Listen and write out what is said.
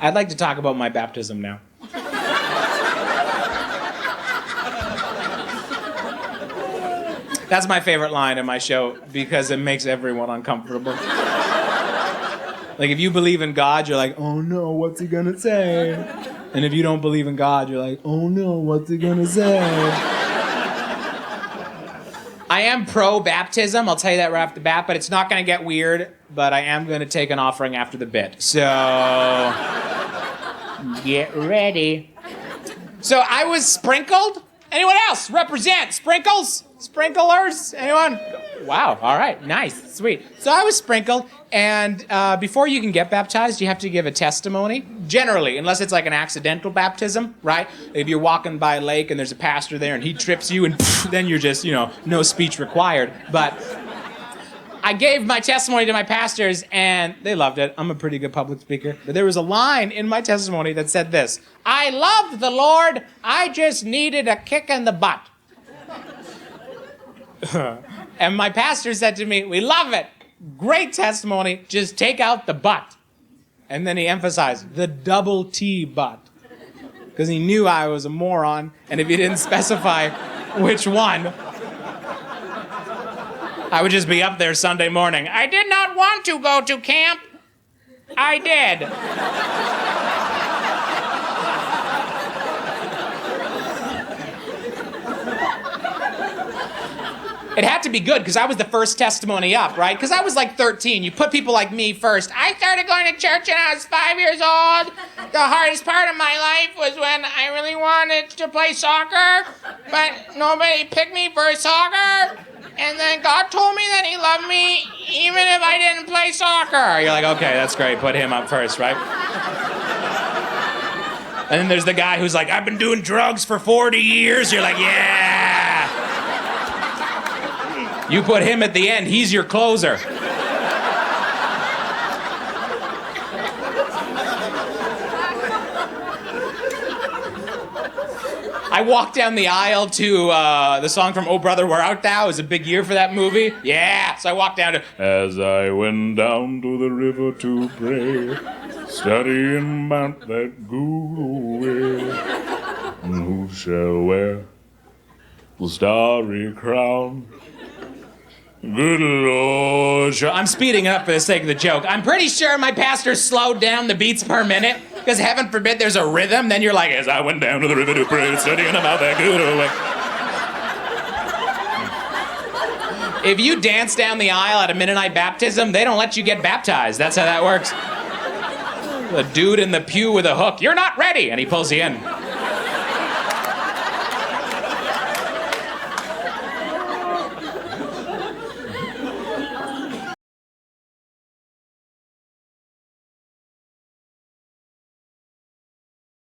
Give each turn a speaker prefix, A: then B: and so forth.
A: I'd like to talk about my baptism now. That's my favorite line in my show because it makes everyone uncomfortable. Like, if you believe in God, you're like, oh no, what's he gonna say? And if you don't believe in God, you're like, oh no, what's he gonna say? I am pro-baptism, I'll tell you that right off the bat, but it's not gonna get weird, but I am gonna take an offering after the bit. So, get ready. So I was sprinkled? Anyone else? Represent. Sprinkles? Sprinklers? Anyone? Wow, all right, nice, sweet. So I was sprinkled, and before you can get baptized, you have to give a testimony. Generally, unless it's like an accidental baptism, right? If you're walking by a lake and there's a pastor there and he trips you and then you're just, no speech required. But I gave my testimony to my pastors and they loved it. I'm a pretty good public speaker. But there was a line in my testimony that said this: I loved the Lord, I just needed a kick in the butt. And my pastor said to me, we love it. Great testimony, just take out the butt. And then he emphasized the double T butt. Because he knew I was a moron, and if he didn't specify which one, I would just be up there Sunday morning. I did not want to go to camp. I did. It had to be good because I was the first testimony up, right? Because I was like 13. You put people like me first. I started going to church when I was 5 years old. The hardest part of my life was when I really wanted to play soccer, but nobody picked me for soccer. And then God told me that he loved me even if I didn't play soccer. You're like, okay, that's great. Put him up first, right? And then there's the guy who's like, I've been doing drugs for 40 years. You're like, yeah. You put him at the end, he's your closer. I walked down the aisle to the song from Oh Brother, Where Art Thou? It was a big year for that movie. Yeah, so I walked down to As I went down to the river to pray, studying Mount that good way, who shall wear the starry crown? Good Lord. I'm speeding it up for the sake of the joke. I'm pretty sure my pastor slowed down the beats per minute, because heaven forbid there's a rhythm, then you're like, as I went down to the river to pray, studying about that good way. If you dance down the aisle at a Mennonite baptism, they don't let you get baptized. That's how that works. The dude in the pew with a hook, you're not ready, and he pulls you in.